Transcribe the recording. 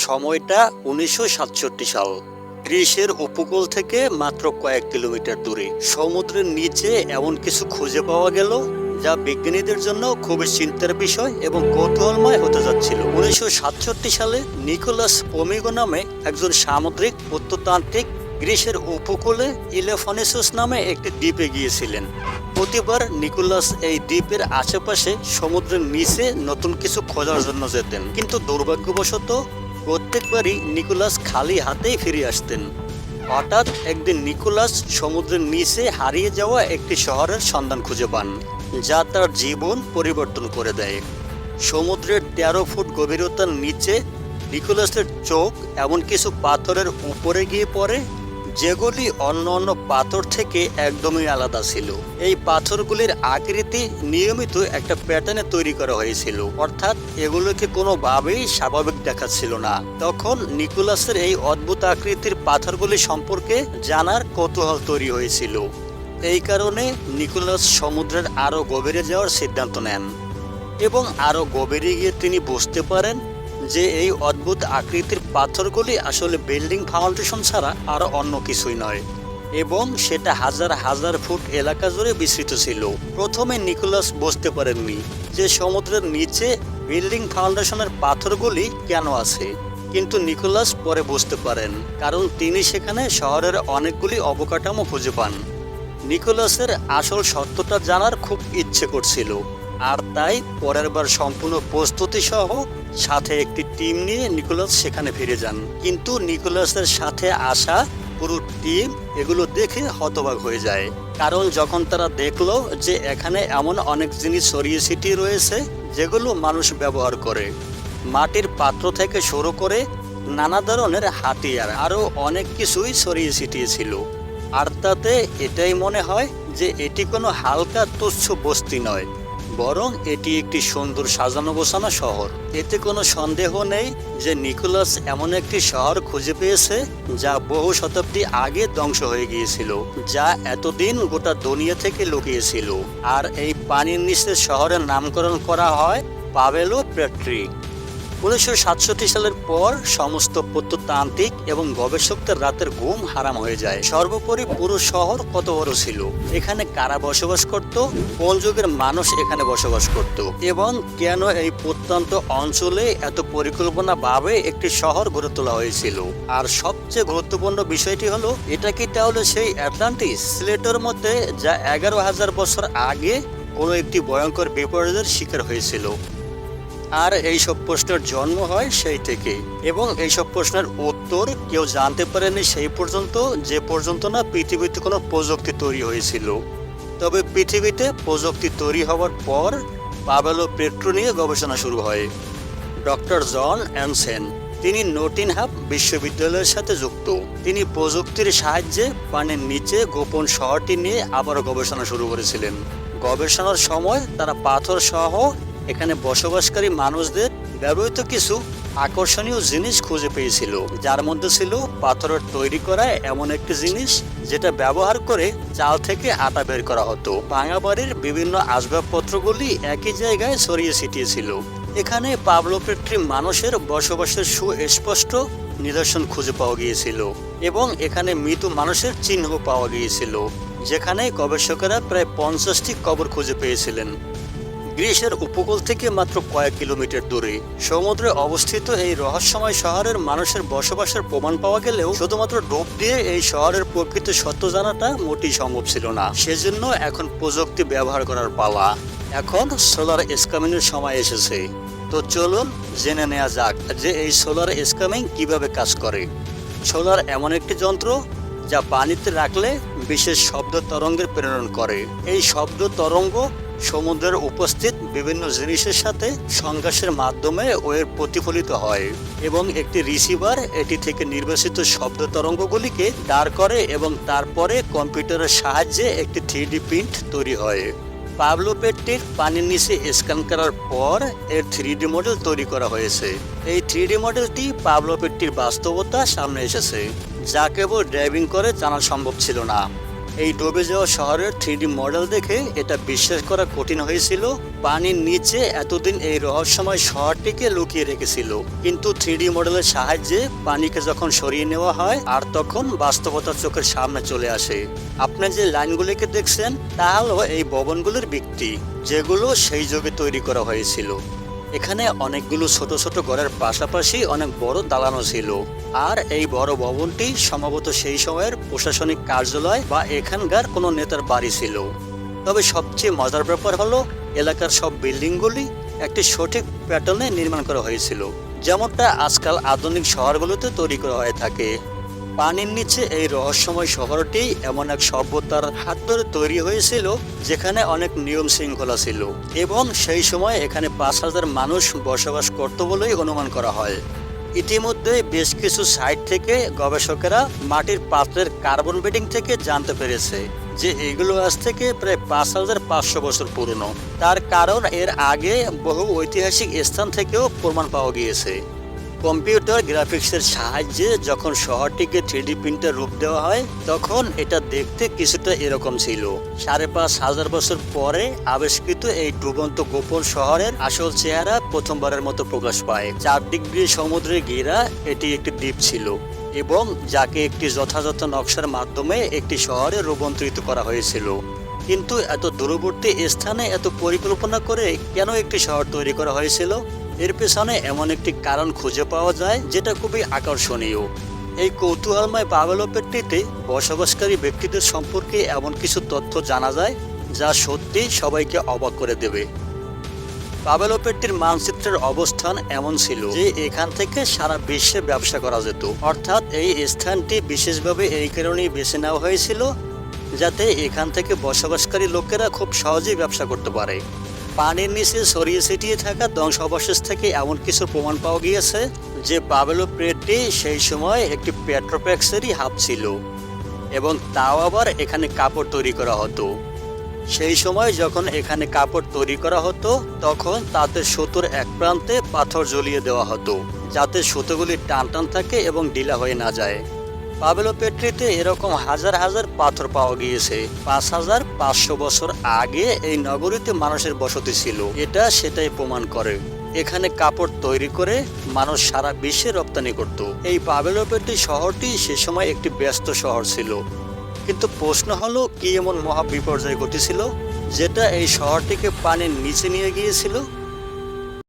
সময়টা ১৯৬৭ সাল। গ্রিসের উপকূল থেকে মাত্র কয়েক কিলোমিটার দূরে সমুদ্রের নিচে এমন কিছু খুঁজে পাওয়া গেল যা বিজ্ঞানীদের জন্য খুবই চিন্তার বিষয় এবং কৌতূহলময় হতে যাচ্ছিল। ১৯৬৭ সালে নিকোলাস পোমিগো নামে একজন সামুদ্রিক প্রত্নতান্ত্রিক গ্রিসের উপকূলে ইলেফনেসুস নামে একটি দ্বীপে গিয়েছিলেন। প্রতিবার নিকোলাস এই দ্বীপের আশেপাশে সমুদ্রের নিচে নতুন কিছু খোঁজার জন্য যেতেন, কিন্তু দুর্ভাগ্যবশত প্রত্যেকবারই নিকোলাস খালি হাতেই ফিরে আসতেন। হঠাৎ একদিন নিকোলাস সমুদ্রের নিচে হারিয়ে যাওয়া একটি শহরের সন্ধান খুঁজে পান, যা তার জীবন পরিবর্তন করে দেয়। সমুদ্রের ১৩ ফুট গভীরতার নিচে নিকোলাসের চোখ এমন কিছু পাথরের উপরে গিয়ে পড়ে যেগুলি অন্য অন্য পাথর থেকে একদমই আলাদা ছিল। এই পাথরগুলির আকৃতি নিয়মিত একটা প্যাটার্নে তৈরি করা হয়েছিল, অর্থাৎ এগুলোকে কোনোভাবেই স্বাভাবিক দেখাচ্ছিল না। তখন নিকোলাসের এই অদ্ভুত আকৃতির পাথরগুলি সম্পর্কে জানার কৌতূহল তৈরি হয়েছিল। এই কারণে নিকোলাস সমুদ্রের আরও গভীরে যাওয়ার সিদ্ধান্ত নেন এবং আরও গভীরে গিয়ে তিনি বুঝতে পারেন যে এই অদ্ভুত আকৃতির পাথরগুলি আসলে বিল্ডিং ফাউন্ডেশন ছাড়া আরও অন্য কিছুই নয়, এবং সেটা হাজার হাজার ফুট এলাকা জুড়ে বিস্তৃত ছিল। প্রথমে নিকোলাস বুঝতে পারেননি যে সমুদ্রের নিচে বিল্ডিং ফাউন্ডেশনের পাথরগুলি কেন আছে, কিন্তু নিকোলাস পরে বুঝতে পারেন, কারণ তিনি সেখানে শহরের অনেকগুলি অবকাঠামো খুঁজে পান। নিকোলাসের আসল সত্যটা জানার খুব ইচ্ছে করছিল, আর তাই পরের বার সম্পূর্ণ প্রস্তুতি সহ সাথে একটি টিম নিয়ে নিকোলাস সেখানে ফিরে যান। কিন্তু নিকোলাসের সাথে আসা পুরো টিম এগুলো দেখে হতবাক হয়ে যায়, কারণ যখন তারা দেখলো যে এখানে এমন অনেক জিনিস ছড়িয়ে ছিটিয়ে রয়েছে যেগুলো মানুষ ব্যবহার করে, মাটির পাত্র থেকে শুরু করে নানা ধরনের হাতিয়ার আরও অনেক কিছুই ছড়িয়ে ছিটিয়ে ছিল। আর তাতে এটাই মনে হয় যে এটি কোনো হালকা তুচ্ছ বস্তি নয়, বরং এটি একটি সুন্দর সাজানো গোছানো শহর। এতে কোনো সন্দেহ নেই যে নিকোলাস এমন একটি শহর খুঁজে পেয়েছে যা বহু শতাব্দী আগে ধ্বংস হয়ে গিয়েছিল, যা এতদিন গোটা দুনিয়া থেকে লুকিয়েছিল। আর এই পানির নিচের শহরের নামকরণ করা হয় পাভেলো পেট্রি। ১৯৬৭ সালের পর সমস্ত প্রত্নতান্ত্রিক এবং গবেষকদের রাতের ঘুম হারাম হয়ে যায়। সর্বোপরি পুরো শহর কত বড় ছিল, এখানে কারা বসবাস করত, কোন যুগের মানুষ এখানে বসবাস করত, এবং কেন এই প্রত্যন্ত অঞ্চলে এত পরিকল্পনাভাবে একটি শহর গড়ে তোলা হয়েছিল। আর সবচেয়ে গুরুত্বপূর্ণ বিষয়টি হলো, এটা কি তাহলে সেই আটলান্টিস সিলেটের মধ্যে যা ১১,০০০ বছর আগে কোনো একটি ভয়ঙ্কর বিপর্যয়ের শিকার হয়েছিল? আর এইসব প্রশ্নের জন্ম হয় সেই থেকে, এবং এইসব প্রশ্নের উত্তর কেউ জানতে পারেনি সেই পর্যন্ত, যে পর্যন্ত না পৃথিবীতে কোনো প্রযুক্তি তৈরি হয়েছিল। তবে পৃথিবীতে প্রযুক্তি তৈরি হওয়ার পর পাভেলো পেট্রো নিয়ে গবেষণা শুরু হয়। ডক্টর জন অ্যানসেন, তিনি নটিনহাম বিশ্ববিদ্যালয়ের সাথে যুক্ত। তিনি প্রযুক্তির সাহায্যে পানির নিচে গোপন শহরটি নিয়ে আবারও গবেষণা শুরু করেছিলেন। গবেষণার সময় তারা পাথর সহ এখানে বসবাসকারী মানুষদের ব্যবহৃত কিছু আকর্ষণীয় জিনিস খুঁজে পেয়েছিল, যার মধ্যে ছিল পাথরের তৈরি করা এমন একটি জিনিস যেটা ব্যবহার করে চাল থেকে আটা বের করা হতো। ভাঙা বাড়ির বিভিন্ন আসবাবপত্রগুলি একই জায়গায় ছড়িয়ে ছিটিয়ে ছিল। এখানে পাভেলো পেট্রি মানুষের বসবাসের সুস্পষ্ট নিদর্শন খুঁজে পাওয়া গিয়েছিল, এবং এখানে মৃত মানুষের চিহ্ন পাওয়া গিয়েছিল, যেখানে গবেষকেরা প্রায় ৫০টি কবর খুঁজে পেয়েছিলেন। গ্রিসের উপকূল থেকে মাত্র কয়েক কিলোমিটার দূরে সমুদ্রে অবস্থিত এই রহস্যময় শহরের মানুষের বসবাসের প্রমাণ পাওয়া গেলেও শুধুমাত্র ডুব দিয়ে এই শহরের প্রকৃত সত্য জানাটা মোটেই সম্ভব ছিল না। সেজন্য এখন প্রযুক্তি ব্যবহার করার পালা। এখন সোলার স্ক্যামিংয়ের সময় এসেছে। তো চলুন জেনে নেওয়া যাক যে এই সোলার স্ক্যামিং কিভাবে কাজ করে। সোলার এমন একটি যন্ত্র যা পানিতে রাখলে বিশেষ শব্দ তরঙ্গের প্রেরণ করে। এই শব্দ তরঙ্গ সমুদ্রের উপস্থিত বিভিন্ন জিনিসের সাথে সংঘর্ষের মাধ্যমে ওয়ের প্রতিফলিত হয়, এবং একটি রিসিভার এটি থেকে নির্বাচিত শব্দ তরঙ্গগুলিকে দাঁড় করে, এবং তারপরে কম্পিউটারের সাহায্যে একটি 3D প্রিন্ট তৈরি হয়। পাভেলো পেট্রির পানির নিচে স্ক্যান করার পর এর 3D মডেল তৈরি করা হয়েছে। এই 3D মডেলটি পাভেলো পেট্রির বাস্তবতা সামনে এসেছে, যা কেবল ড্রাইভিং করে জানা সম্ভব ছিল না। এই ডুবে যাওয়া শহরের 3D মডেল দেখে এটা বিশ্বাস করা কঠিন হয়েছিল পানির নিচে এতদিন এই রহস্যময় শহরটিকে লুকিয়ে রেখেছিল। কিন্তু 3D মডেলের সাহায্যে পানিকে যখন সরিয়ে নেওয়া হয় আর তখন বাস্তবতা চোখের সামনে চলে আসে। আপনি যে লাইনগুলিকে দেখছেন তা হলো এই ভবনগুলির ভিত্তি, যেগুলো সেই যুগে তৈরি করা হয়েছিল। এখানে অনেকগুলো ছোট ছোট ঘরের পাশাপাশি অনেক বড় দালানও ছিল। আর এই বড় ভবনটি সম্ভবত সেই সময়ের প্রশাসনিক কার্যালয় বা এখানকার কোনো নেতার বাড়ি ছিল। তবে সবচেয়ে মজার ব্যাপার হলো এলাকার সব বিল্ডিংগুলি একটি সঠিক প্যাটার্নে নির্মাণ করা হয়েছিল, যেমনটা আজকাল আধুনিক শহরগুলোতে তৈরি করা হয়ে থাকে। পানির নিচে এই রহস্যময় শহরটি এমন এক সভ্যতার হাত ধরে তৈরি হয়েছিল যেখানে অনেক নিয়ম শৃঙ্খলা ছিল এবং সেই সময় এখানে 5,000 মানুষ বসবাস করত বলেই অনুমান করা হয়। ইতিমধ্যে বেশ কিছু সাইট থেকে গবেষকেরা মাটির পাত্রের কার্বন ডেটিং থেকে জানতে পেরেছে যে এগুলো আজ থেকে প্রায় 5,500 বছর পুরনো। তার কারণ এর আগে বহু ঐতিহাসিক স্থান থেকেও প্রমাণ পাওয়া গিয়েছে। কম্পিউটার গ্রাফিক্সের সাহায্যে যখন শহরটিকে 3D প্রিন্টার রূপ দেওয়া হয় তখন এটা দেখতে কিছুটা এরকম ছিল। 5,500 বছর পরে আবিষ্কৃত এই ডুবন্ত গোপন শহরের আসল চেহারা প্রথমবারের মতো প্রকাশ পায়। চারদিক দিয়ে সমুদ্রে ঘেরা এটি একটি দ্বীপ ছিল এবং যাকে একটি যথাযথ নকশার মাধ্যমে একটি শহরে রূপান্তরিত করা হয়েছিল। কিন্তু এত দূরবর্তী স্থানে এত পরিকল্পনা করে কেন একটি শহর তৈরি করা হয়েছিল? এর পেছনে এমন একটি কারণ খুঁজে পাওয়া যায় যেটা খুবই আকর্ষণীয়। এই কৌতূহলময় পাভেলোপেট্টিতে বসবাসকারী ব্যক্তিদের সম্পর্কে এমন কিছু তথ্য জানা যায় যা সত্যি সবাইকে অবাক করে দেবে। পাভেলোপেট্টির মানচিত্রের অবস্থান এমন ছিল যে এখান থেকে সারা বিশ্বে ব্যবসা করা যেত। অর্থাৎ এই স্থানটি বিশেষভাবে এই কারণেই বেছে নেওয়া হয়েছিল যাতে এখান থেকে বসবাসকারী লোকেরা খুব সহজেই ব্যবসা করতে পারে। পানির নিচে ছড়িয়ে ছিটিয়ে থাকা ধ্বংসাবশেষ থেকে এমন কিছু প্রমাণ পাওয়া গিয়েছে যে পাভেলোপেট্টি সেই সময় একটি পেট্রোপ্যাক্সেরই হাব ছিল এবং তাও আবার এখানে কাপড় তৈরি করা হতো। সেই সময় যখন এখানে কাপড় তৈরি করা হতো তখন তাতে সুতোর এক প্রান্তে পাথর জ্বলিয়ে দেওয়া হতো যাতে সুতোগুলি টান টান থাকে এবং ঢিলা হয়ে না যায়। পাভেলোপেট্রিতে এরকম হাজার হাজার পাথর পাওয়া গিয়েছে। 5,500 বছর আগে এই নগরীতে মানুষের বসতি ছিল, এটা সেটাই প্রমাণ করে। এখানে কাপড় তৈরি করে মানুষ সারা বিশ্বে রপ্তানি করত। এই পাভেলোপেট্রি শহরটি সে সময় একটি ব্যস্ত শহর ছিল। কিন্তু প্রশ্ন হলো কি এমন মহা বিপর্যয় ঘটেছিল যেটা এই শহরটিকে পানির নিচে নিয়ে গিয়েছিল?